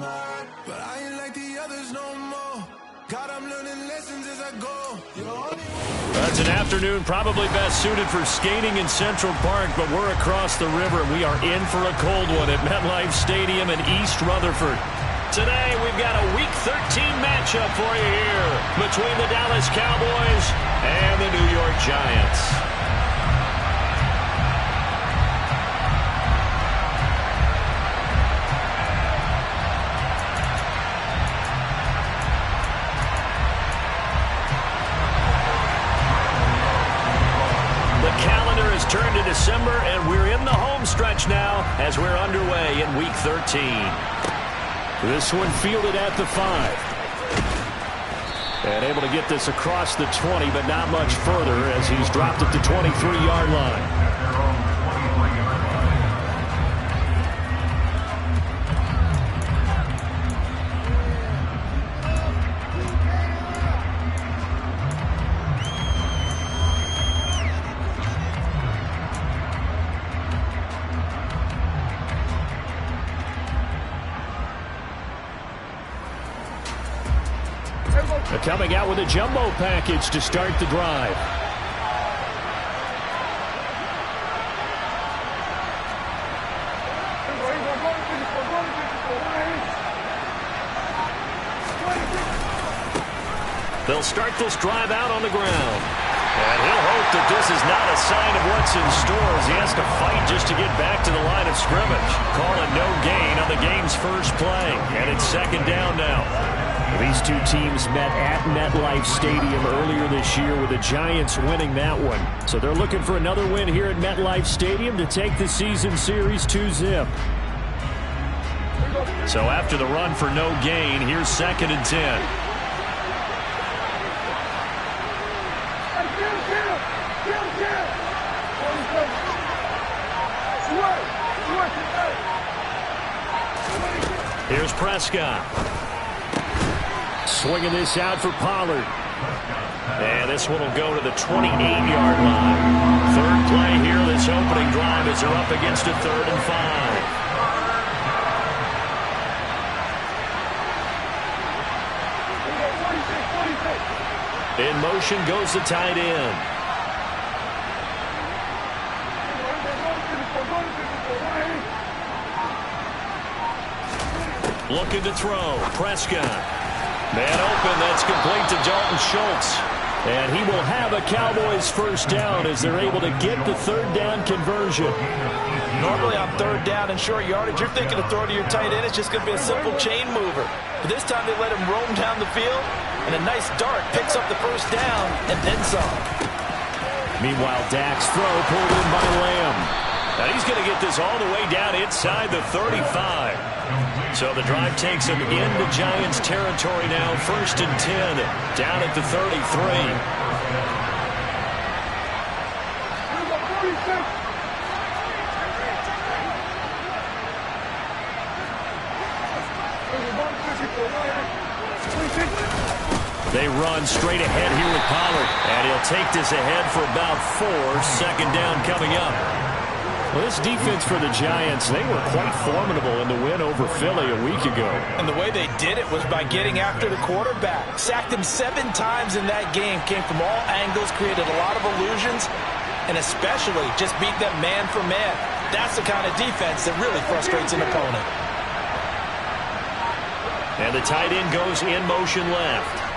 But I ain't like the others no more. God, I'm learning lessons as I go. That's an afternoon probably best suited for skating in Central Park, but we're across the river. We are in for a cold one at MetLife Stadium in East Rutherford. Today, we've got a Week 13 matchup for you here between the Dallas Cowboys and the New York Giants. Turned to December, and we're in the home stretch now as we're underway in Week 13. This one fielded at the 5. And able to get this across the 20, but not much further as he's dropped at the 23-yard line. Coming out with a jumbo package to start the drive. They'll start this drive out on the ground. And he'll hope that this is not a sign of what's in store as he has to fight just to get back to the line of scrimmage. Calling no gain on the game's first play. And it's second down now. These two teams met at MetLife Stadium earlier this year with the Giants winning that one. So they're looking for another win here at MetLife Stadium to take the season series 2-zip. So after the run for no gain, here's 2nd and 10. Here's Prescott. Swinging this out for Pollard. And this one will go to the 28-yard line. Third play here, this opening drive as they're up against a 3rd and 5. In motion goes the tight end. Looking to throw. Prescott. Man open, that's complete to Dalton Schultz. And he will have a Cowboys first down as they're able to get the 3rd down conversion. Normally on 3rd down and short yardage, you're thinking of throwing to your tight end. It's just going to be a simple chain mover. But this time they let him roam down the field, and a nice dart picks up the first down and then some. Meanwhile, Dak's throw pulled in by Lamb. Now he's going to get this all the way down inside the 35. So the drive takes him into Giants territory now. 1st and 10, down at the 33. They run straight ahead here with Pollard. And he'll take this ahead for about 4. 2nd down coming up. Well, this defense for the Giants, they were quite formidable in the win over Philly a week ago. And the way they did it was by getting after the quarterback. Sacked him 7 times in that game. Came from all angles, created a lot of illusions, and especially just beat them man for man. That's the kind of defense that really frustrates an opponent. And the tight end goes in motion left.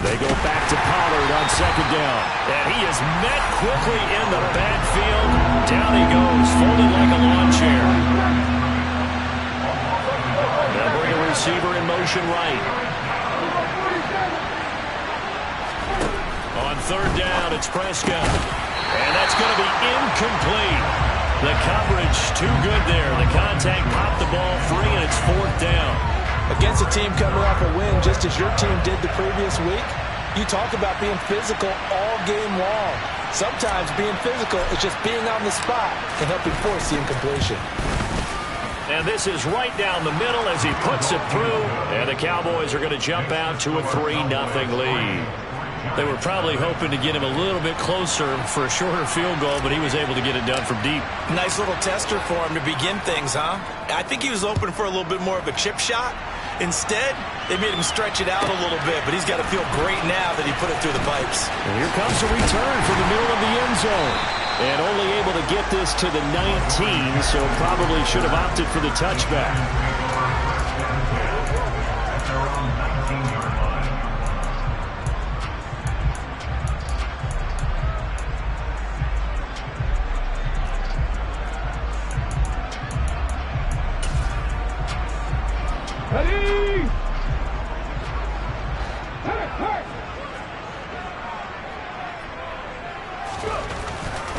They go back to Pollard on 2nd down. And he is met quickly in the backfield. Down he goes, folded like a lawn chair. They'll bring a receiver in motion right. On 3rd down, it's Prescott. And that's going to be incomplete. The coverage too good there. The contact popped the ball free, and it's 4th down. Against a team coming off a win just as your team did the previous week, you talk about being physical all game long. Sometimes being physical is just being on the spot and helping force the incompletion. And this is right down the middle as he puts it through. And the Cowboys are going to jump out to a 3-0 lead. They were probably hoping to get him a little bit closer for a shorter field goal, but he was able to get it done from deep. Nice little tester for him to begin things, huh? I think he was open for a little bit more of a chip shot. Instead, they made him stretch it out a little bit, but he's got to feel great now that he put it through the pipes. And here comes a return from the middle of the end zone. And only able to get this to the 19, so probably should have opted for the touchback.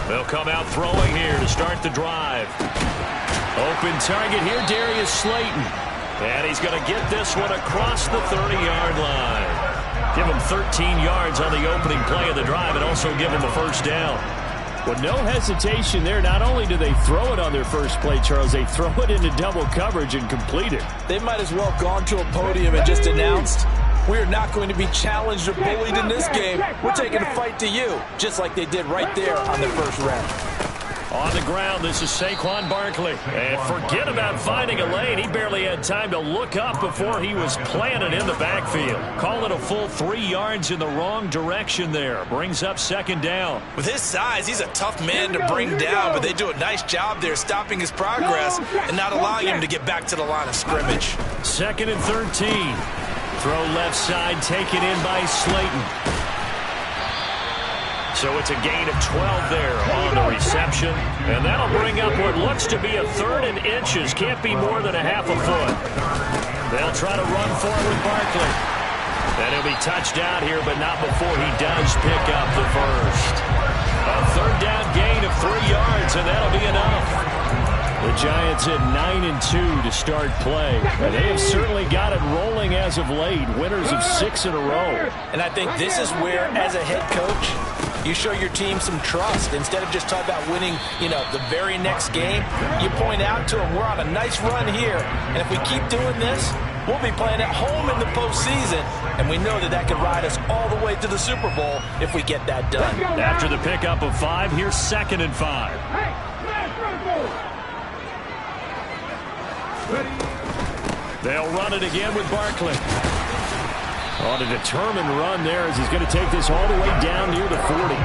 They'll come out throwing here to start the drive. Open target here, Darius Slayton. And he's going to get this one across the 30-yard line. Give him 13 yards on the opening play of the drive and also give him a first down. With no hesitation there, not only do they throw it on their first play, Charles, they throw it into double coverage and complete it. They might as well have gone to a podium and just announced, we are not going to be challenged or bullied in this game. We're taking the fight to you, just like they did right there on the first rep. On the ground, this is Saquon Barkley. And forget about finding a lane. He barely had time to look up before he was planted in the backfield. Call it a full 3 yards in the wrong direction there. Brings up second down. With his size, he's a tough man to bring down, but they do a nice job there stopping his progress and not allowing him to get back to the line of scrimmage. Second and 13. Throw left side, taken in by Slayton. So it's a gain of 12 there on the reception. And that'll bring up what looks to be a third and inches. Can't be more than a half a foot. They'll try to run for it with Barkley. And he'll be touched out here, but not before he does pick up the first. A third down gain of 3 yards, and that'll be enough. The Giants at 9-2 to start play. And they have certainly got it rolling as of late. Winners of 6 in a row. And I think this is where, as a head coach, you show your team some trust. Instead of just talking about winning, the very next game, you point out to them, we're on a nice run here. And if we keep doing this, we'll be playing at home in the postseason. And we know that can ride us all the way to the Super Bowl if we get that done. After the pickup of 5, here's 2nd and 5. They'll run it again with Barkley. On a determined run there as he's going to take this all the way down near the 40.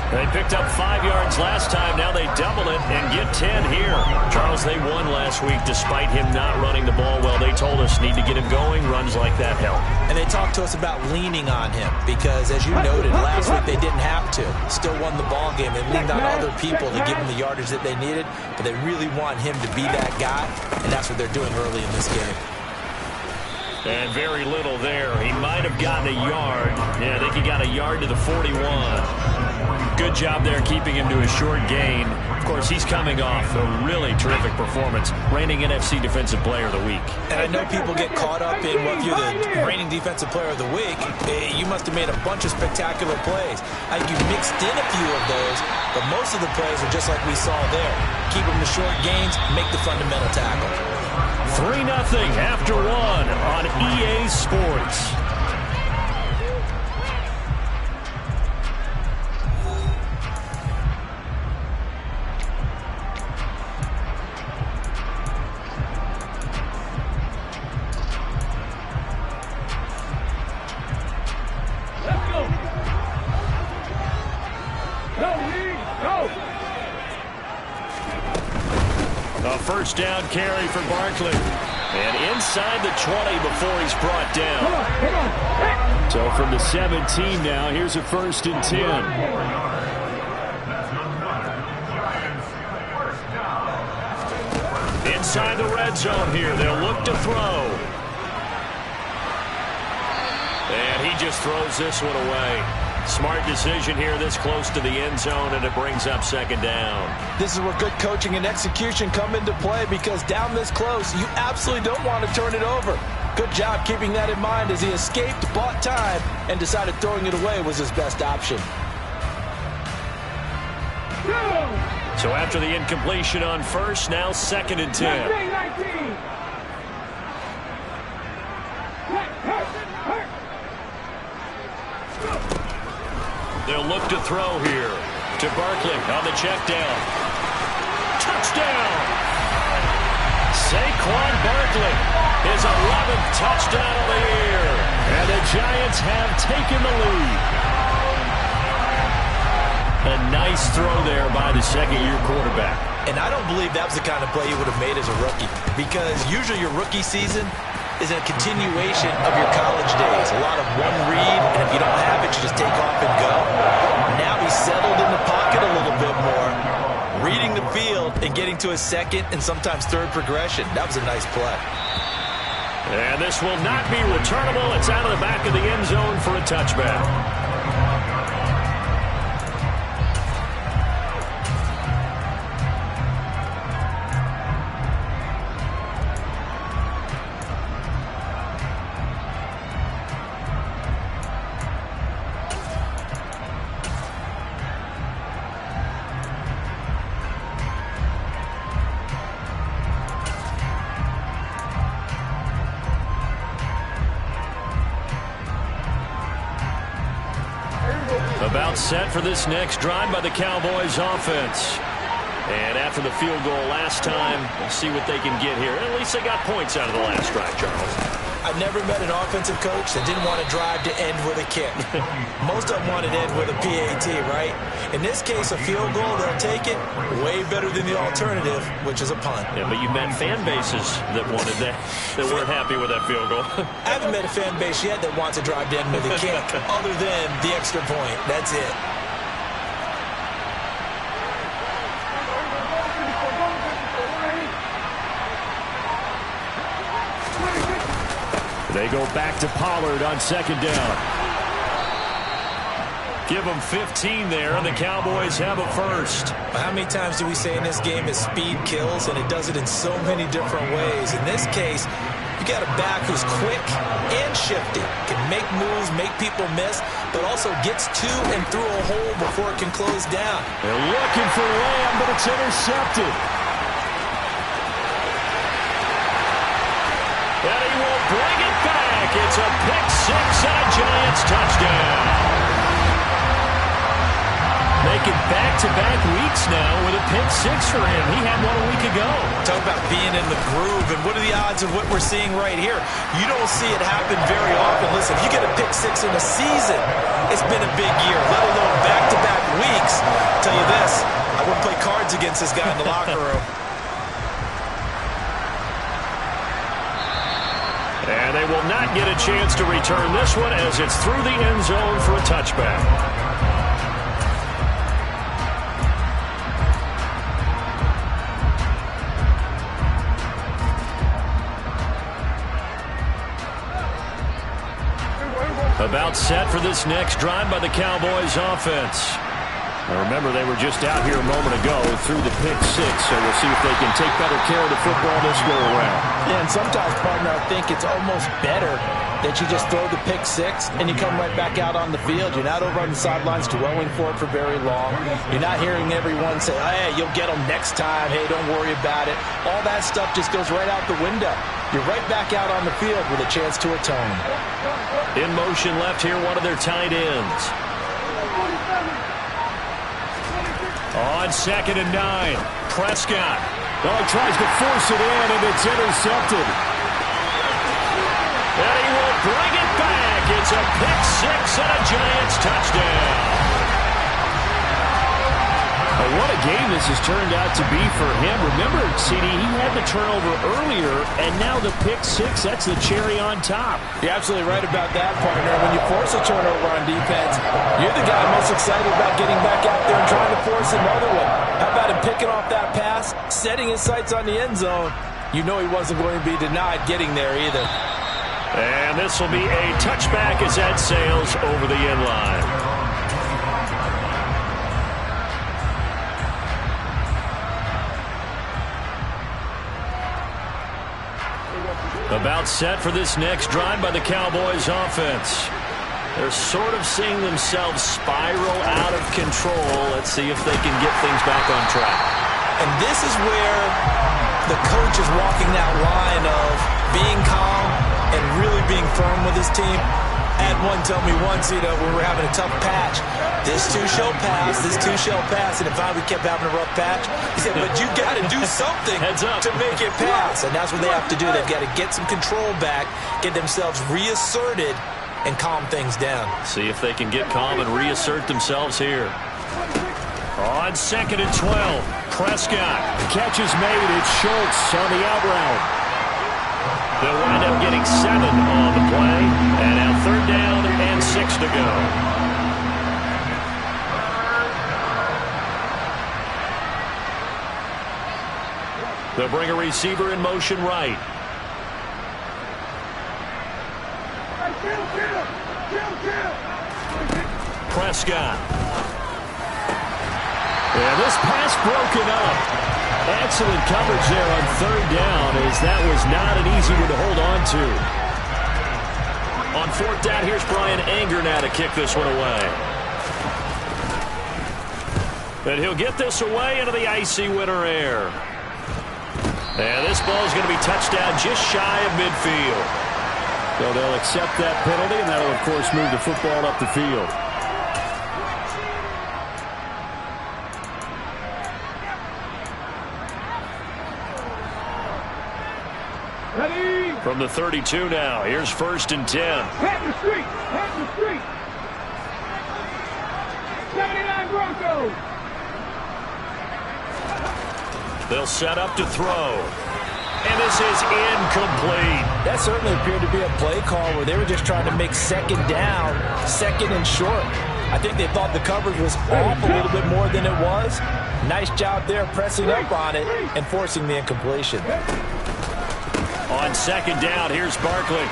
They picked up 5 yards last time. Now they double it and get 10 here. Charles, they won last week despite him not running the ball well. They told us need to get him going. Runs like that help. And they talked to us about leaning on him because, as you noted, last week they didn't have to. Still won the ball game. They leaned on other people to give them the yardage that they needed, but they really want him to be that guy, and that's what they're doing early in this game. And very little there. He might have gotten a yard. Yeah, I think he got a yard to the 41. Good job there keeping him to a short gain. Of course, he's coming off a really terrific performance. Reigning NFC Defensive Player of the Week. And I know people get caught up in, well, if you're the reigning Defensive Player of the Week, you must have made a bunch of spectacular plays. I think you mixed in a few of those, but most of the plays are just like we saw there. Keep them to short gains, make the fundamental tackle. 3-0 after 1 on EA Sports. Let's go. Go. A first down carry for Barkley. And inside the 20 before he's brought down. Come on. So from the 17 now, here's a 1st and 10. Inside the red zone here. They'll look to throw. And he just throws this one away. Smart decision here this close to the end zone, and it brings up 2nd down. This is where good coaching and execution come into play, because down this close, you absolutely don't want to turn it over. Good job keeping that in mind as he escaped, bought time, and decided throwing it away was his best option. So after the incompletion on first, now 2nd and 10. 19. They'll look to throw here to Barkley on the check down. Touchdown! Saquon Barkley, his 11th touchdown of the year. And the Giants have taken the lead. A nice throw there by the second-year quarterback. And I don't believe that was the kind of play he would have made as a rookie, because usually your rookie season is a continuation of your college days. A lot of one read, and if you don't have it, you just take off and go. Now he's settled in the pocket a little bit more, reading the field and getting to his second and sometimes third progression. That was a nice play. And this will not be returnable. It's out of the back of the end zone for a touchback. About set for this next drive by the Cowboys offense. And after the field goal last time, we'll see what they can get here. At least they got points out of the last drive, Charles. I've never met an offensive coach that didn't want to drive to end with a kick. Most of them want to end with a PAT, right? In this case, a field goal, they'll take it. Way better than the alternative, which is a punt. Yeah, but you met fan bases that wanted that, that weren't happy with that field goal. I haven't met a fan base yet that wants to drive to end with a kick, other than the extra point. That's it. They go back to Pollard on second down. Give them 15 there, and the Cowboys have a first. How many times do we say in this game that speed kills, and it does it in so many different ways? In this case, you got a back who's quick and shifty, can make moves, make people miss, but also gets to and through a hole before it can close down. They're looking for Lamb, but it's intercepted. And he will bring it back. It's a pick six and a Giants touchdown. Making back-to-back weeks now with a pick six for him. He had one a week ago. Talk about being in the groove, and what are the odds of what we're seeing right here? You don't see it happen very often. Listen, if you get a pick six in a season, it's been a big year, let alone back-to-back weeks. I'll tell you this, I wouldn't play cards against this guy in the locker room. And they will not get a chance to return this one as it's through the end zone for a touchback. About set for this next drive by the Cowboys offense. Now remember, they were just out here a moment ago through the pick six, so we'll see if they can take better care of the football this go around. Yeah, and sometimes, partner, I think it's almost better that you just throw the pick six and you come right back out on the field. You're not over on the sidelines dwelling for it for very long. You're not hearing everyone say, hey, you'll get them next time. Hey, don't worry about it. All that stuff just goes right out the window. You're right back out on the field with a chance to atone. In motion left here, one of their tight ends. On second and 9, Prescott. Oh, he tries to force it in, and it's intercepted. And he will bring it back. It's a pick six and a Giants touchdown. Oh, what a game this has turned out to be for him. Remember, CD, he had the turnover earlier, and now the pick six, that's the cherry on top. You're absolutely right about that, partner. When you force a turnover on defense, you're the guy most excited about getting back out there and trying to force another one. How about him picking off that pass, setting his sights on the end zone? You know he wasn't going to be denied getting there either. And this will be a touchback as that sails over the end line. About set for this next drive by the Cowboys offense. They're sort of seeing themselves spiral out of control. Let's see if they can get things back on track. And this is where the coach is walking that line of being calm and really being firm with his team. I had one tell me once, when we were having a tough patch, this too shall pass, this too shall pass. And if we kept having a rough patch, he said, but you got to do something to make it pass. And that's what they have to do. They've got to get some control back, get themselves reasserted, and calm things down. See if they can get calm and reassert themselves here. On 2nd and 12, Prescott. Catch is made. It's Schultz on the out route. They'll wind up getting 7 on the play. And now 3rd down and 6 to go. They'll bring a receiver in motion right. Prescott. And this pass broken up. Excellent coverage there on 3rd down, as that was not an easy one to hold on to. On 4th down, here's Brian Anger now to kick this one away. And he'll get this away into the icy winter air. And this ball is going to be touchdown just shy of midfield. So they'll accept that penalty, and that will, of course, move the football up the field. From the 32 now, here's 1st and 10. Head the street, head the street. 79 Broncos. They'll set up to throw. And this is incomplete. That certainly appeared to be a play call where they were just trying to make 2nd down, 2nd and short. I think they thought the coverage was off a little bit more than it was. Nice job there pressing up on it and forcing the incompletion. On 2nd down, here's Barkley.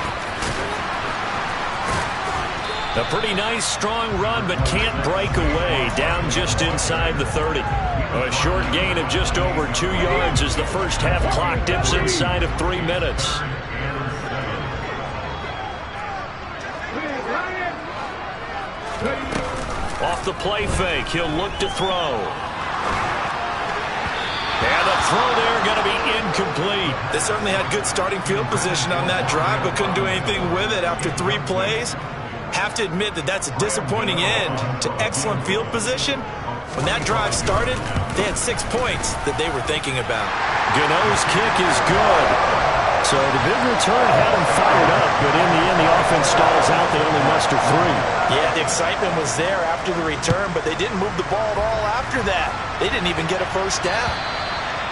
A pretty nice, strong run, but can't break away. Down just inside the 30. A short gain of just over 2 yards as the first half clock dips inside of 3 minutes. Off the play fake, he'll look to throw. And the throw there going to be incomplete. They certainly had good starting field position on that drive, but couldn't do anything with it after 3 plays. Have to admit that that's a disappointing end to excellent field position. When that drive started, they had 6 points that they were thinking about. Gano's kick is good. So the big return had them fired up, but in the end, the offense stalls out. They only muster 3. Yeah, the excitement was there after the return, but they didn't move the ball at all after that. They didn't even get a first down.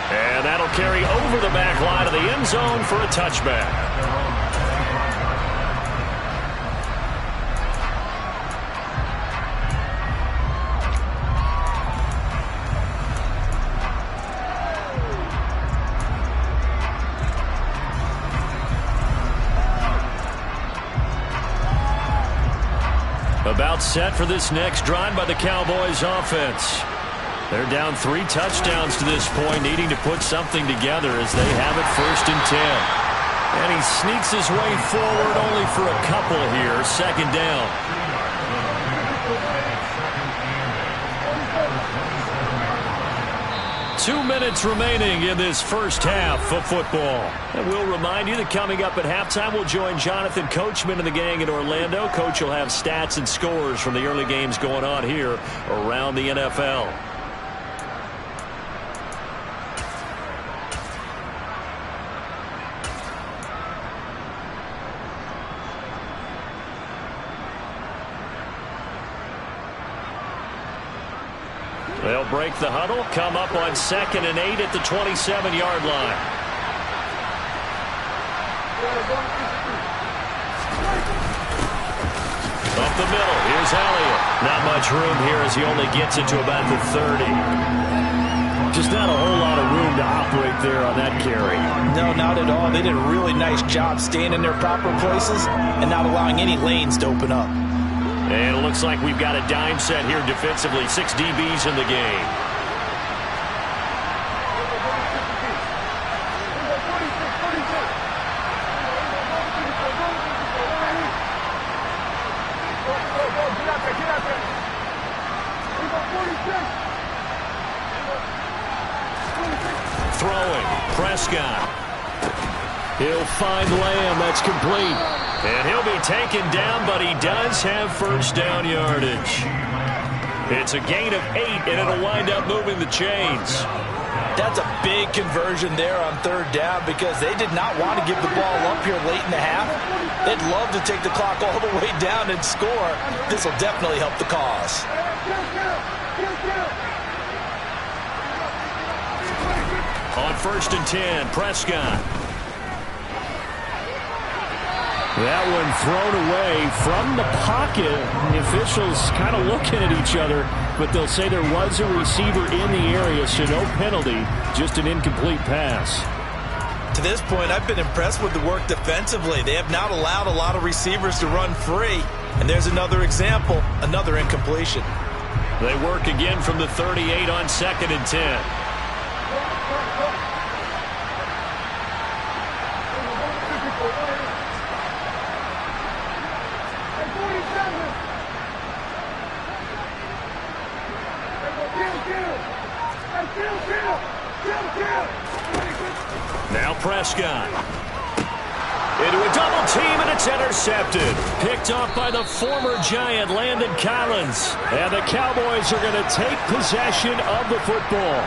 And that'll carry over the back line of the end zone for a touchback. About set for this next drive by the Cowboys offense. They're down 3 touchdowns to this point, needing to put something together as they have it 1st and 10. And he sneaks his way forward only for a couple here. 2nd down. Two minutes remaining in this first half of football. And we'll remind you that coming up at halftime, we'll join Jonathan Coachman and the gang in Orlando. Coach will have stats and scores from the early games going on here around the NFL. They'll break the huddle, come up on 2nd and 8 at the 27-yard line. Up the middle, here's Elliott. Not much room here as he only gets it to about the 30. Just not a whole lot of room to operate there on that carry. No, not at all. They did a really nice job staying in their proper places and not allowing any lanes to open up. And it looks like we've got a dime set here defensively. 6 DBs in the game. Throwing, Prescott. He'll find Lamb. That's complete. And he'll be taken down, but he does have first down yardage. It's a gain of 8, and it'll wind up moving the chains. That's a big conversion there on third down because they did not want to give the ball up here late in the half. They'd love to take the clock all the way down and score. This will definitely help the cause. On 1st and 10, Prescott. That one thrown away from the pocket. The officials kind of looking at each other, but they'll say there was a receiver in the area, so no penalty, just an incomplete pass. To this point, I've been impressed with the work defensively. They have not allowed a lot of receivers to run free. And there's another example, another incompletion. They work again from the 38 on 2nd and 10. Now Prescott. Into a double team, and it's intercepted. Picked off by the former Giant, Landon Collins. And the Cowboys are going to take possession of the football.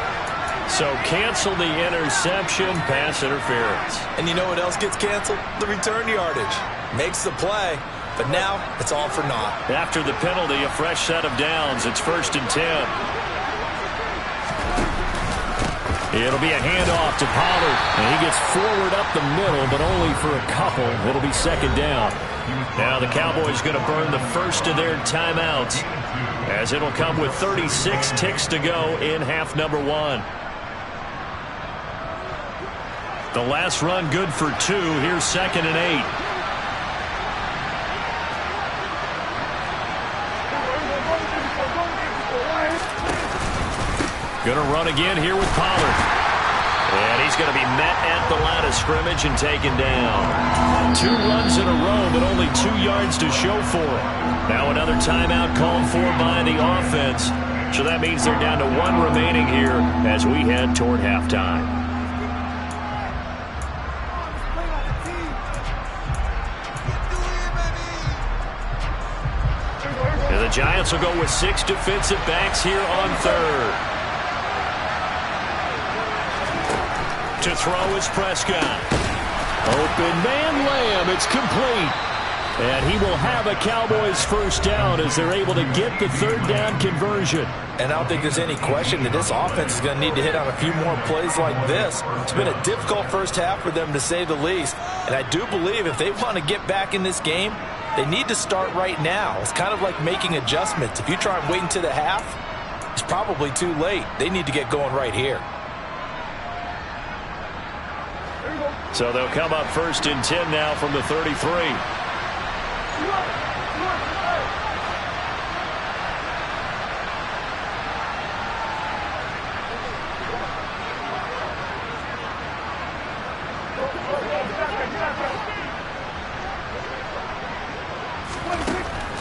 So cancel the interception, pass interference. And you know what else gets canceled? The return yardage. Makes the play, but now it's all for naught. After the penalty, a fresh set of downs. It's 1st and 10. It'll be a handoff to Pollard, and he gets forward up the middle, but only for a couple. It'll be 2nd down. Now the Cowboys going to burn the first of their timeouts, as it'll come with 36 ticks to go in half number 1. The last run good for 2. Here's 2nd and 8. Going to run again here with Pollard. And he's going to be met at the line of scrimmage and taken down. 2 runs in a row, but only 2 yards to show for it. Now another timeout called for by the offense. So that means they're down to 1 remaining here as we head toward halftime. And the Giants will go with 6 defensive backs here on 3rd. To throw is Prescott. Open man Lamb. It's complete. And he will have a Cowboys first down as they're able to get the 3rd down conversion. And I don't think there's any question that this offense is going to need to hit on a few more plays like this. It's been a difficult first half for them, to say the least. And I do believe if they want to get back in this game, they need to start right now. It's kind of like making adjustments. If you try and wait until the half, it's probably too late. They need to get going right here. So they'll come up 1st and 10 now from the 33.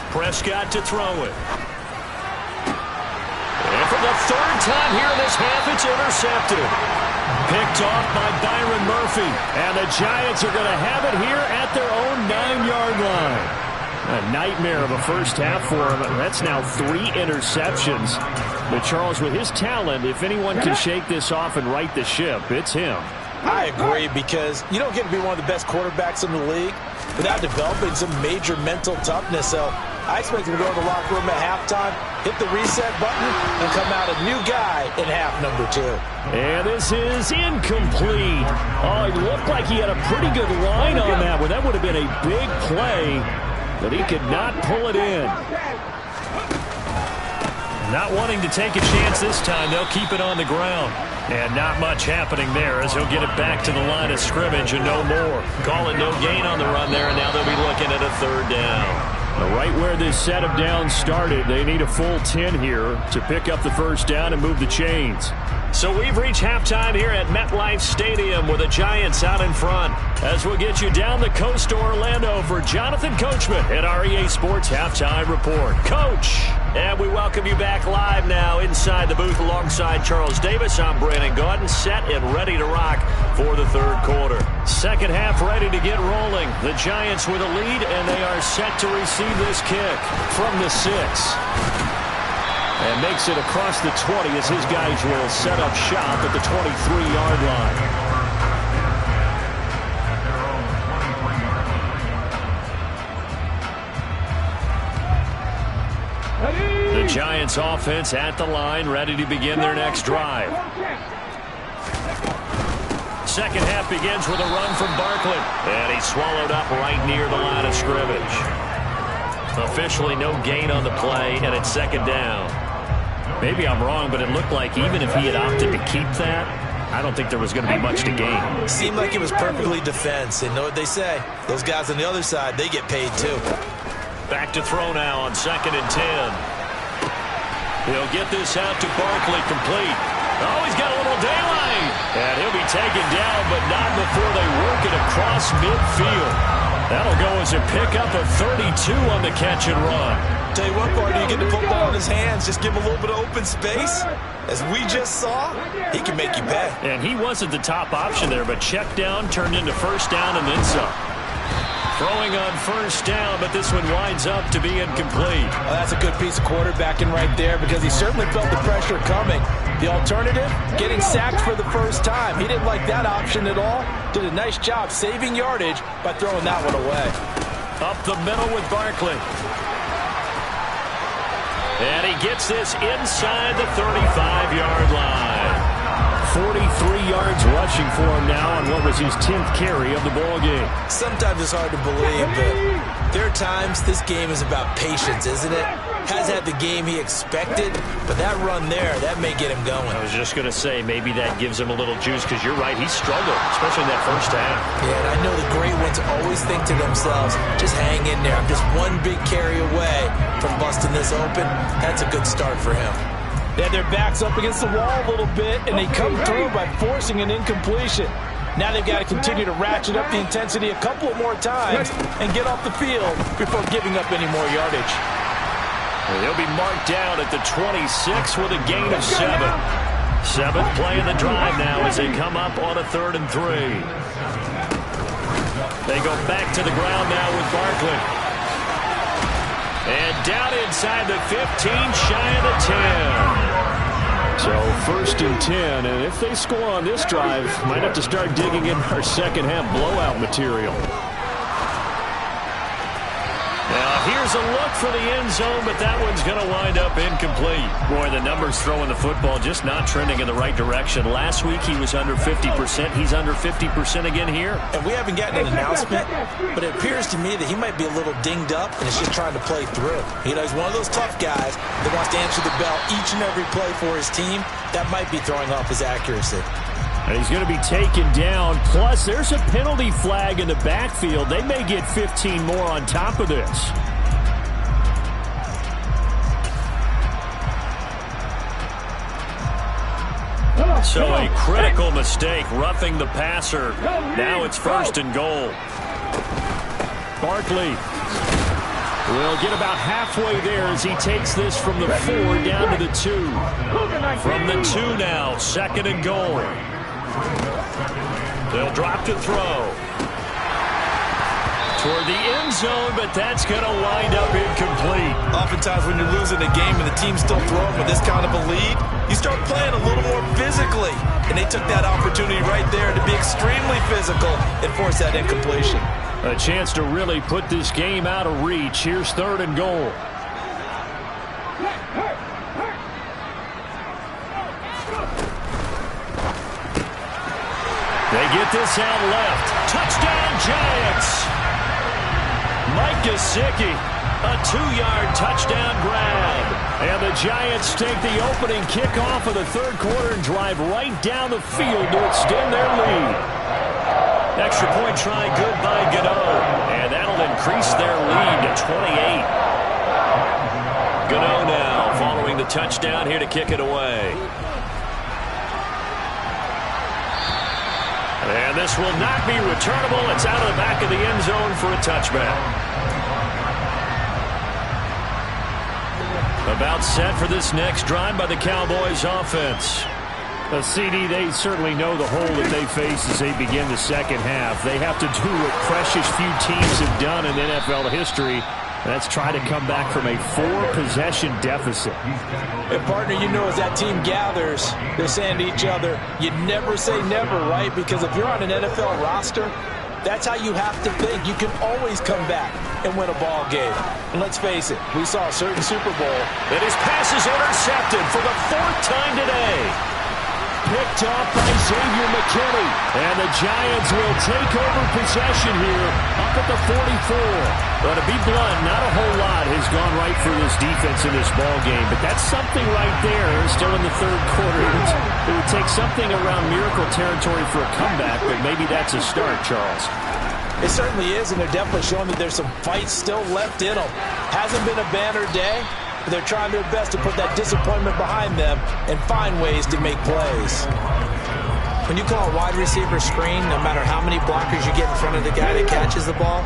Prescott to throw it. And for the 3rd time here in this half, it's intercepted. Picked off by Byron Murphy. And the Giants are going to have it here at their own 9-yard line. A nightmare of a first half for him. That's now 3 interceptions. But Charles, with his talent, if anyone can shake this off and right the ship, it's him. I agree, because you don't get to be one of the best quarterbacks in the league without developing some major mental toughness. So I expect him to go in the locker room at halftime, hit the reset button, and come out a new guy in half number 2. And this is incomplete. Oh, it looked like he had a pretty good line on that one. That would have been a big play, but he could not pull it in. Not wanting to take a chance this time, they'll keep it on the ground. And not much happening there as he'll get it back to the line of scrimmage and no more. Call it no gain on the run there, and now they'll be looking at a 3rd down. Right where this set of downs started, they need a full 10 here to pick up the first down and move the chains. So we've reached halftime here at MetLife Stadium with the Giants out in front. As we'll get you down the coast to Orlando for Jonathan Coachman at our EA Sports Halftime Report. Coach. And we welcome you back live now inside the booth alongside Charles Davis. I'm Brandon Gaudin, set and ready to rock for the third quarter. Second half ready to get rolling. The Giants with a lead, and they are set to receive this kick from the 6. And makes it across the 20 as his guys will set up shop at the 23-yard line. The Giants offense at the line, ready to begin their next drive. Second half begins with a run from Barkley. And he's swallowed up right near the line of scrimmage. Officially no gain on the play, and it's second down. Maybe I'm wrong, but it looked like even if he had opted to keep that, I don't think there was going to be much to gain. Seemed like it was perfectly defense. And know what they say? Those guys on the other side, they get paid too. Back to throw now on 2nd and 10. He'll get this out to Barkley, complete. Oh, he's got a little daylight. And he'll be taken down, but not before they work it across midfield. That'll go as a pickup of 32 on the catch and run. Tell you what, Barty, you get the football in his hands, just give him a little bit of open space. As we just saw, he can make you pay. And he wasn't the top option there, but check down turned into first down and then some. Throwing on first down, but this one winds up to be incomplete. Well, that's a good piece of quarterbacking right there because he certainly felt the pressure coming. The alternative, getting sacked for the first time. He didn't like that option at all. Did a nice job saving yardage by throwing that one away. Up the middle with Barkley. And he gets this inside the 35-yard line. 43 yards rushing for him now on what was his 10th carry of the ball game. Sometimes it's hard to believe, but there are times this game is about patience, isn't it? Has had the game he expected, but that run there, that may get him going. I was just going to say, maybe that gives him a little juice, because you're right, he struggled, especially in that first half. Yeah, and I know the great ones always think to themselves, just hang in there. I'm just one big carry away from busting this open. That's a good start for him. They had their backs up against the wall a little bit, and they come through by forcing an incompletion. Now they've got to continue to ratchet up the intensity a couple of more times and get off the field before giving up any more yardage. He'll be marked down at the 26 with a gain of 7. 7th play of the drive now as they come up on a 3rd and 3. They go back to the ground now with Barkley. And down inside the 15, shy of the 10. So 1st and 10, and if they score on this drive, might have to start digging in our second half blowout material. Now here's a look for the end zone, but that one's going to wind up incomplete. Boy, the numbers throwing the football just not trending in the right direction. Last week he was under 50%. He's under 50% again here. And we haven't gotten an announcement, but it appears to me that he might be a little dinged up and is just trying to play through. You know, he's one of those tough guys that wants to answer the bell each and every play for his team. That might be throwing off his accuracy. And he's going to be taken down. Plus, there's a penalty flag in the backfield. They may get 15 more on top of this. So a critical mistake, roughing the passer. Now it's 1st and goal. Barkley will get about halfway there as he takes this from the 4 down to the 2. From the 2 now, 2nd and goal. They'll drop to throw. Toward the end zone, but that's going to wind up incomplete. Oftentimes when you're losing a game and the team's still throwing with this kind of a lead, you start playing a little more physically. And they took that opportunity right there to be extremely physical and force that incompletion. A chance to really put this game out of reach. Here's 3rd and goal. They get this out left. Touchdown, Giants! Mike Gesicki, a 2-yard touchdown grab. And the Giants take the opening kickoff of the 3rd quarter and drive right down the field to extend their lead. Extra point try good by Gano. And that'll increase their lead to 28. Gano now following the touchdown here to kick it away. And this will not be returnable. It's out of the back of the end zone for a touchback. About set for this next drive by the Cowboys offense. The CD, they certainly know the hole that they face as they begin the second half. They have to do what precious few teams have done in NFL history. That's try to come back from a 4-possession deficit. And partner, you know, as that team gathers, they're saying to each other, you never say never, right? Because if you're on an NFL roster, that's how you have to think. You can always come back and win a ball game. And let's face it, we saw a certain Super Bowl that his pass is intercepted for the 4th time today. Picked up by Xavier McKinney. And the Giants will take over possession here up at the 44. But to be blunt, not a whole lot has gone right for this defense in this ball game. But that's something right there. Still in the 3rd quarter. It would take something around miracle territory for a comeback, but maybe that's a start, Charles. It certainly is, and they're definitely showing that there's some fight still left in them. Hasn't been a banner day. They're trying their best to put that disappointment behind them and find ways to make plays. When you call a wide receiver screen, no matter how many blockers you get in front of the guy that catches the ball,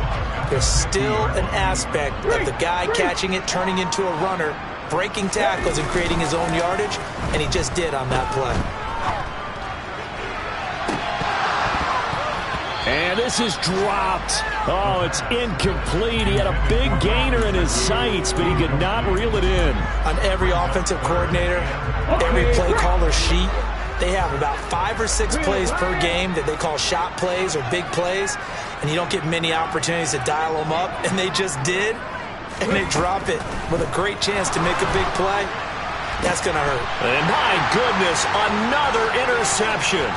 there's still an aspect of the guy catching it, turning into a runner, breaking tackles and creating his own yardage, and he just did on that play. And this is dropped. Oh, it's incomplete. He had a big gainer in his sights, but he could not reel it in. On every offensive coordinator, every play caller sheet, they have about 5 or 6 plays per game that they call shot plays or big plays, and you don't get many opportunities to dial them up, and they just did, and they drop it with a great chance to make a big play. That's going to hurt. And my goodness, another interception.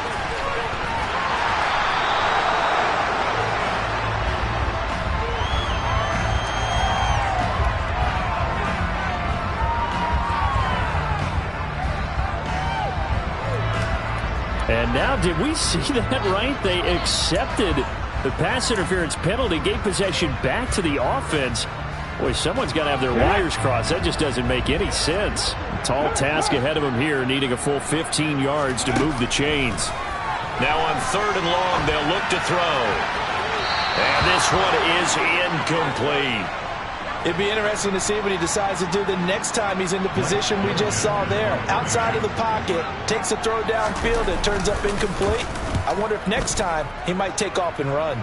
And now, did we see that right? They accepted the pass interference penalty, gave possession back to the offense. Boy, someone's got to have their wires crossed. That just doesn't make any sense. A tall task ahead of them here, needing a full 15 yards to move the chains. Now on 3rd and long, they'll look to throw. And this one is incomplete. It'd be interesting to see what he decides to do the next time he's in the position we just saw there. Outside of the pocket, takes a throw downfield, it turns up incomplete. I wonder if next time he might take off and run.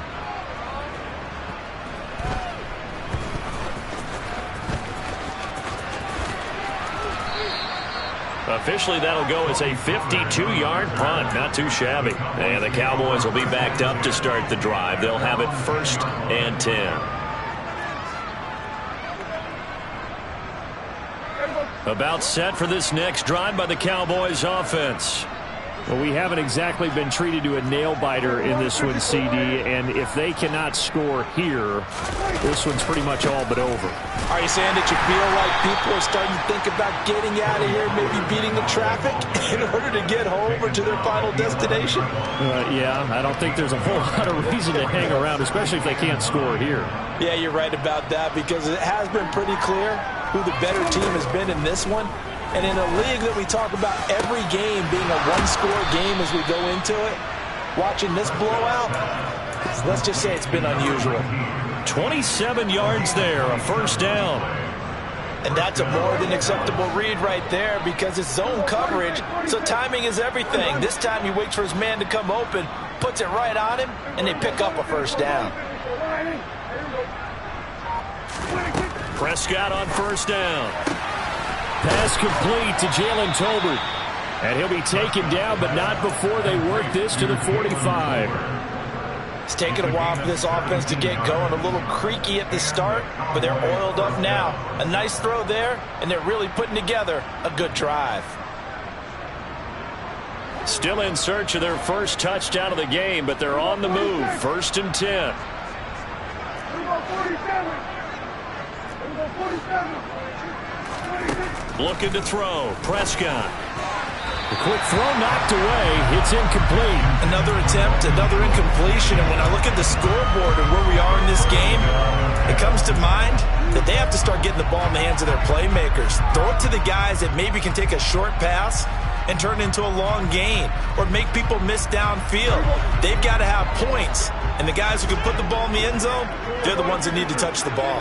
Officially, that'll go as a 52-yard punt. Not too shabby. And the Cowboys will be backed up to start the drive. They'll have it 1st and 10. About set for this next drive by the Cowboys offense. Well, we haven't exactly been treated to a nail-biter in this one, CD, and if they cannot score here, this one's pretty much all but over. Are you saying that you feel like people are starting to think about getting out of here, maybe beating the traffic in order to get home or to their final destination? Yeah, I don't think there's a whole lot of reason to hang around, especially if they can't score here. Yeah, you're right about that, because it has been pretty clear who the better team has been in this one. And in a league that we talk about every game being a one-score game as we go into it, watching this blowout, let's just say it's been unusual. 27 yards there, a 1st down. And that's a more than acceptable read right there, because it's zone coverage, so timing is everything. This time he waits for his man to come open, puts it right on him, and they pick up a 1st down. Prescott on 1st down. Pass complete to Jalen Tolbert. And he'll be taken down, but not before they work this to the 45. It's taken a while for this offense to get going. A little creaky at the start, but they're oiled up now. A nice throw there, and they're really putting together a good drive. Still in search of their 1st touchdown of the game, but they're on the move. 1st and 10. Looking to throw. Prescott. The quick throw knocked away. It's incomplete. Another attempt, another incompletion. And when I look at the scoreboard and where we are in this game, it comes to mind that they have to start getting the ball in the hands of their playmakers. Throw it to the guys that maybe can take a short pass and turn it into a long gain or make people miss downfield. They've got to have points. And the guys who can put the ball in the end zone, they're the ones that need to touch the ball.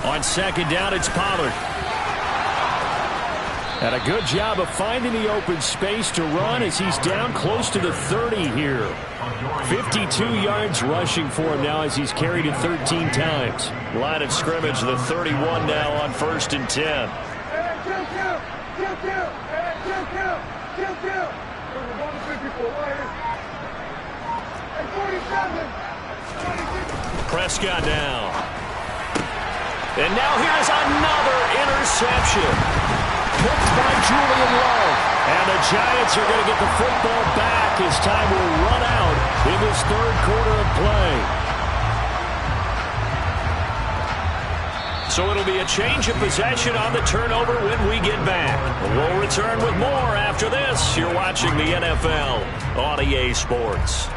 On second down, it's Pollard. And a good job of finding the open space to run as he's down close to the 30 here. 52 yards rushing for him now as he's carried it 13 times. Line of scrimmage, the 31 now on 1st and 10. Prescott now. And now here's another interception. Picked by Julian Love. And the Giants are going to get the football back as time will run out in this third quarter of play. So it'll be a change of possession on the turnover when we get back. We'll return with more after this. You're watching the NFL on EA Sports.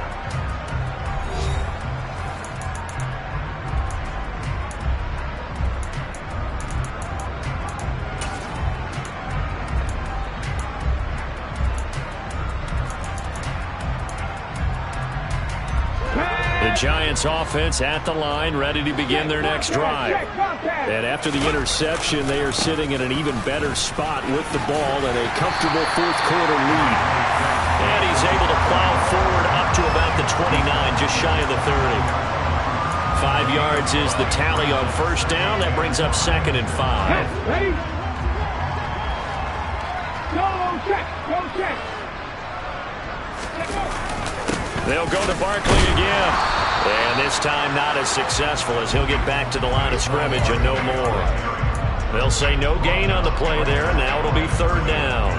Giants offense at the line, ready to begin their next drive. And after the interception, they are sitting in an even better spot with the ball and a comfortable fourth quarter lead. And he's able to plow forward up to about the 29, just shy of the 30. 5 yards is the tally on first down. That brings up 2nd and 5. Ready? Go check. Go check. They'll go to Barkley again. And this time not as successful as he'll get back to the line of scrimmage and no more. They'll say no gain on the play there. Now it'll be 3rd down.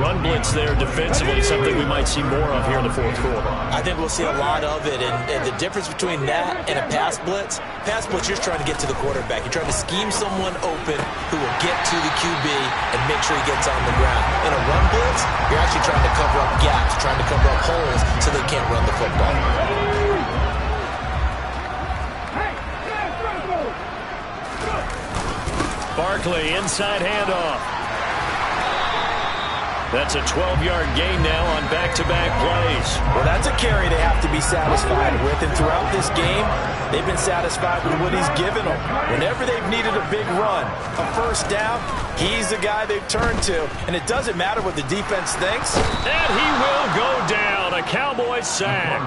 Run blitz there defensively, something we might see more of here in the fourth quarter. I think we'll see a lot of it. And the difference between that and a pass blitz, you're just trying to get to the quarterback. You're trying to scheme someone open who will get to the QB and make sure he gets on the ground. In a run blitz, you're actually trying to cover up gaps, trying to cover up holes so they can't run the football. Barkley, inside handoff. That's a 12-yard gain now on back-to-back plays. Well, that's a carry they have to be satisfied with. And throughout this game, they've been satisfied with what he's given them. Whenever they've needed a big run, a first down, he's the guy they've turned to. And it doesn't matter what the defense thinks. And he will go down. A Cowboy sack.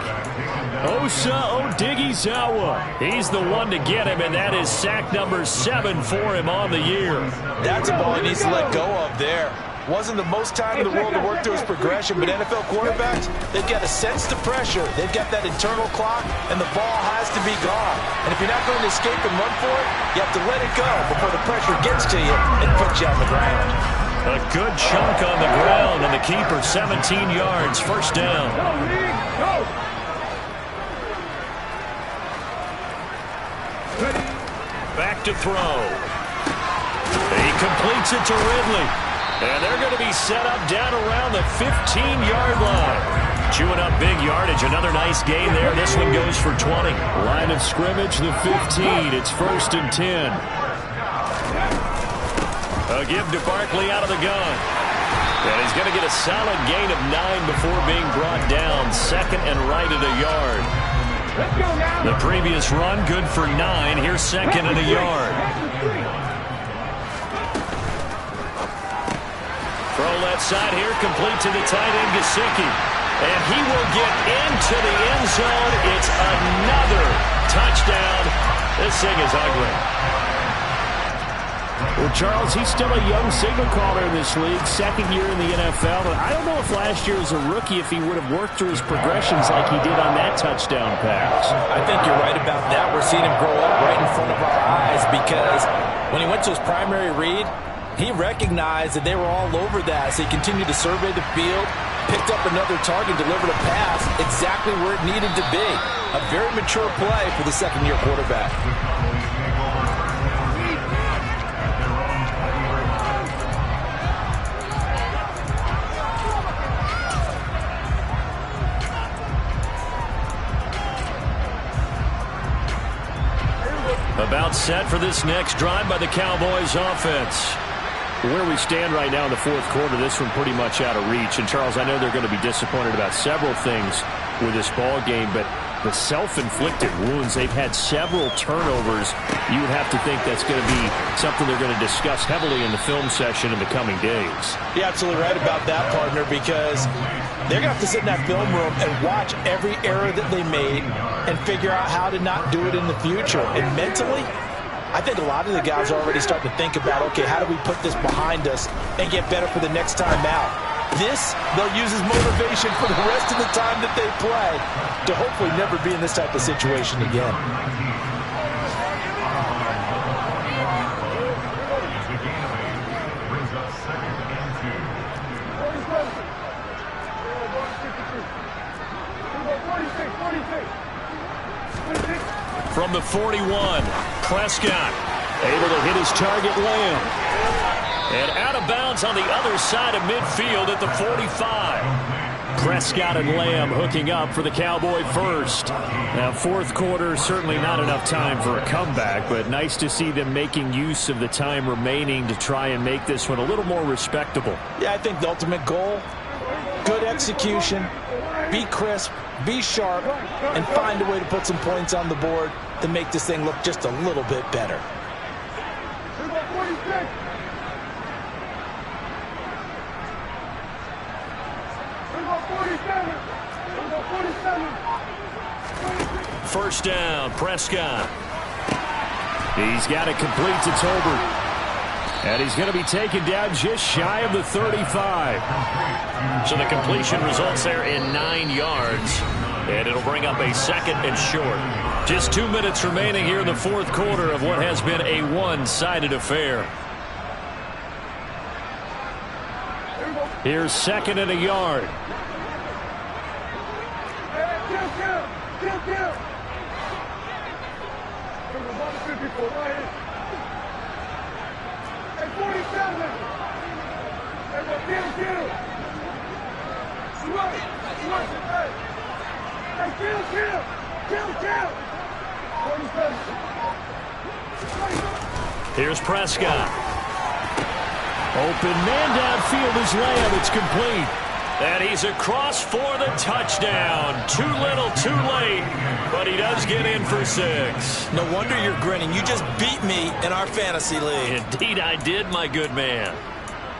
Osa Odighizuwa. He's the one to get him, and that is sack number 7 for him on the year. That's a ball he needs to let go of there. Wasn't the most time in the world to work through his progression, but NFL quarterbacks, they've got to sense the pressure. They've got that internal clock, and the ball has to be gone. And if you're not going to escape and run for it, you have to let it go before the pressure gets to you and puts you on the ground. A good chunk on the ground, and the keeper 17 yards, first down. Go, Lee, go. Back to throw. He completes it to Ridley. And they're going to be set up down around the 15-yard line. Chewing up big yardage. Another nice gain there. This one goes for 20. Line of scrimmage, the 15. It's 1st and 10. A give to Barkley out of the gun. And he's going to get a solid gain of 9 before being brought down. 2nd and right at a yard. The previous run, good for 9. Here's 2nd and a yard. Throw left side here, complete to the tight end, Gesicki. And he will get into the end zone. It's another touchdown. This thing is ugly. Well, Charles, he's still a young signal caller in this league, 2nd year in the NFL. But I don't know if last year as a rookie, if he would have worked through his progressions like he did on that touchdown pass. I think you're right about that. We're seeing him grow up right in front of our eyes because when he went to his primary read, he recognized that they were all over that, so he continued to survey the field, picked up another target, delivered a pass exactly where it needed to be. A very mature play for the 2nd-year quarterback. About set for this next drive by the Cowboys offense. Where we stand right now in the fourth quarter, this one pretty much out of reach. And, Charles, I know they're going to be disappointed about several things with this ball game, but the self-inflicted wounds. They've had several turnovers. You would have to think that's going to be something they're going to discuss heavily in the film session in the coming days. You're absolutely right about that, partner, because they're going to have to sit in that film room and watch every error that they made and figure out how to not do it in the future. And mentally, I think a lot of the guys are already starting to think about, okay, how do we put this behind us and get better for the next time out? This, they'll use as motivation for the rest of the time that they play to hopefully never be in this type of situation again. From the 41, Prescott able to hit his target, Lamb. And out of bounds on the other side of midfield at the 45. Prescott and Lamb hooking up for the Cowboy first. Now, fourth quarter, certainly not enough time for a comeback, but nice to see them making use of the time remaining to try and make this one a little more respectable. Yeah, I think the ultimate goal, good execution, be crisp, be sharp, and find a way to put some points on the board to make this thing look just a little bit better. First down, Prescott. He's got it complete to Tolbert. And he's going to be taken down just shy of the 35. So the completion results there in 9 yards. And it'll bring up a second and short. Just 2 minutes remaining here in the fourth quarter of what has been a one-sided affair. Here's second and a yard. Here's Prescott. Open man downfield is Lamb. It's complete. And he's across for the touchdown. Too little, too late. But he does get in for 6. No wonder you're grinning. You just beat me in our fantasy league. Indeed I did, my good man.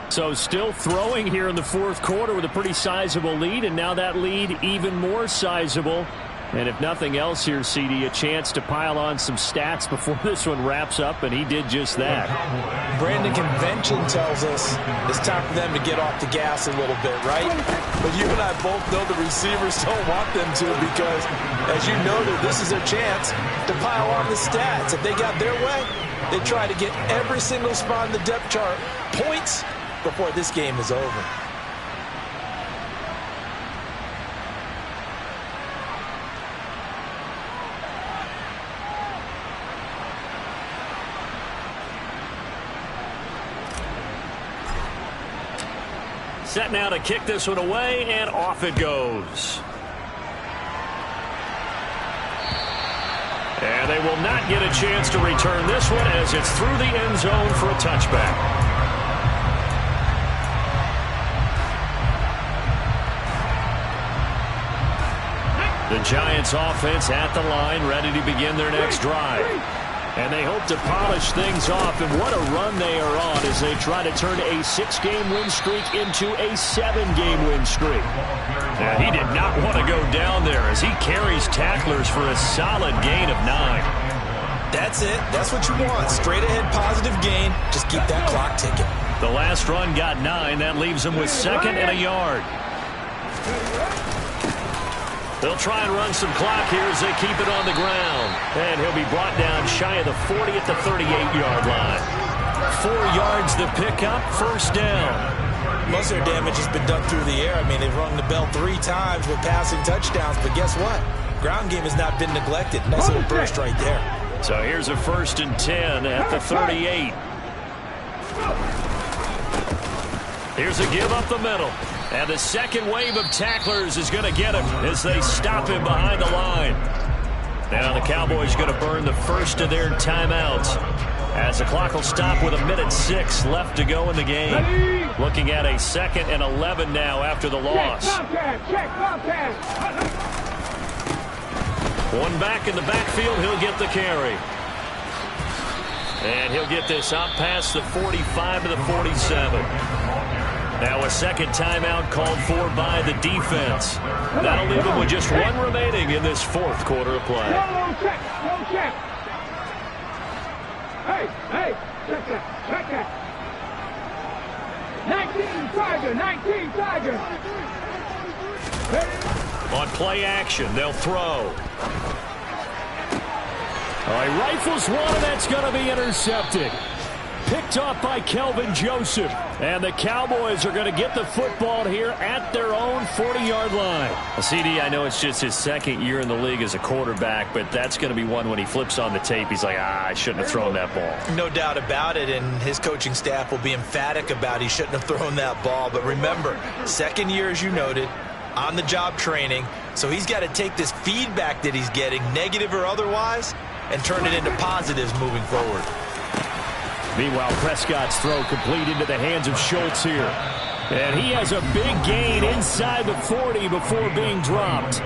So still throwing here in the fourth quarter with a pretty sizable lead, and now that lead even more sizable. And if nothing else here, CD, a chance to pile on some stats before this one wraps up, and he did just that. Brandon, convention tells us it's time for them to get off the gas a little bit, right? But you and I both know the receivers don't want them to because, as you noted, this is their chance to pile on the stats. If they got their way, they try to get every single spot in the depth chart points before this game is over. Set now to kick this one away, and off it goes. And they will not get a chance to return this one as it's through the end zone for a touchback. The Giants offense at the line, ready to begin their next drive. And they hope to polish things off, and what a run they are on as they try to turn a 6-game win streak into a 7-game win streak. Now, he did not want to go down there as he carries tacklers for a solid gain of 9. That's it. That's what you want. Straight ahead positive gain. Just keep that clock ticking. The last run got 9. That leaves him with second and a yard. They'll try and run some clock here as they keep it on the ground. And he'll be brought down shy of the 40 at the 38-yard line. 4 yards the pickup, first down. Most of their damage has been done through the air. I mean, they've rung the bell 3 times with passing touchdowns. But guess what? Ground game has not been neglected. Nice little burst right there. So here's a 1st and 10 at the 38. Here's a give up the middle. And the second wave of tacklers is going to get him as they stop him behind the line. Now the Cowboys going to burn the first of their timeouts as the clock will stop with 1:06 left to go in the game. Looking at a 2nd and 11 now after the loss. One back in the backfield. He'll get the carry. And he'll get this up past the 45 to the 47. Now a second timeout called for by the defense. That'll leave him with just one remaining in this fourth quarter of play. No check. No check. Hey, check that. 19 Tiger. Hey. On play action, they'll throw. All right, rifles one, and that's going to be intercepted. Picked off by Kelvin Joseph. And the Cowboys are going to get the football here at their own 40-yard line. Well, CD, I know it's just his second year in the league as a quarterback, but that's going to be one when he flips on the tape. He's like, I shouldn't have thrown that ball. No doubt about it, and his coaching staff will be emphatic about he shouldn't have thrown that ball. But remember, second year, as you noted, on-the-job training, so he's got to take this feedback that he's getting, negative or otherwise, and turn it into positives moving forward. Meanwhile, Prescott's throw complete into the hands of Schultz here. And he has a big gain inside the 40 before being dropped.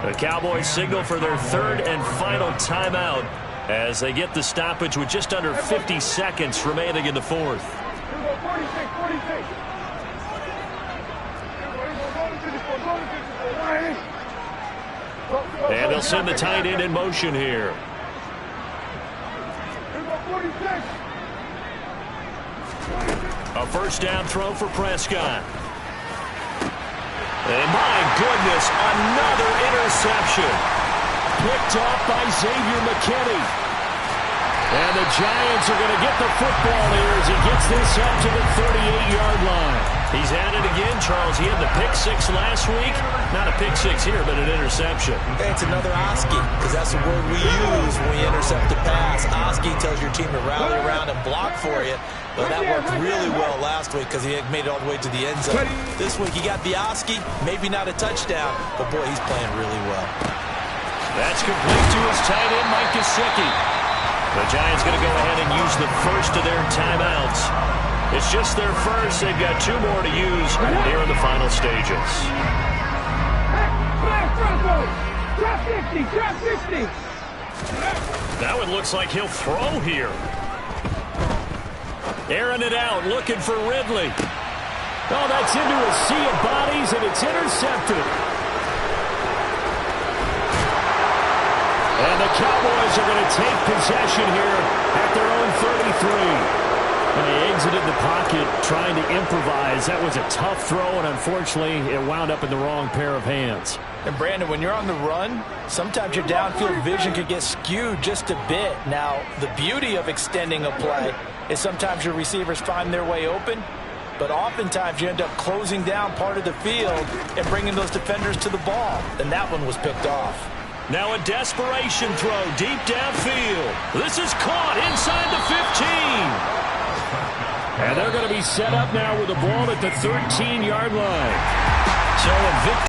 The Cowboys signal for their third and final timeout as they get the stoppage with just under 50 seconds remaining in the fourth. 46. And they'll send the tight end in motion here. A first down throw for Prescott. And my goodness, another interception. Picked off by Xavier McKinney. And the Giants are going to get the football here as he gets this up to the 38-yard line. He's at it again, Charles. He had the pick six last week. Not a pick six here, but an interception. Hey, it's another Oski, because that's the word we use when we intercept the pass. Oski tells your team to rally around and block for you. But that worked really well last week because he made it all the way to the end zone. This week he got the Oski, maybe not a touchdown, but boy, he's playing really well. That's complete to his tight end, Mike Gesicki. The Giants going to go ahead and use the first of their timeouts. It's just their first. They've got two more to use here in the final stages. Drop 60. Now it looks like he'll throw here. Airing it out, looking for Ridley. Oh, that's into a sea of bodies, and it's intercepted. And the Cowboys are going to take possession here at their own 33. And he exited the pocket trying to improvise. That was a tough throw, and unfortunately, it wound up in the wrong pair of hands. And Brandon, when you're on the run, sometimes your downfield vision could get skewed just a bit. Now, the beauty of extending a play is sometimes your receivers find their way open, but oftentimes you end up closing down part of the field and bringing those defenders to the ball, and that one was picked off. Now a desperation throw deep downfield. This is caught inside the 15. And they're going to be set up now with the ball at the 13-yard line.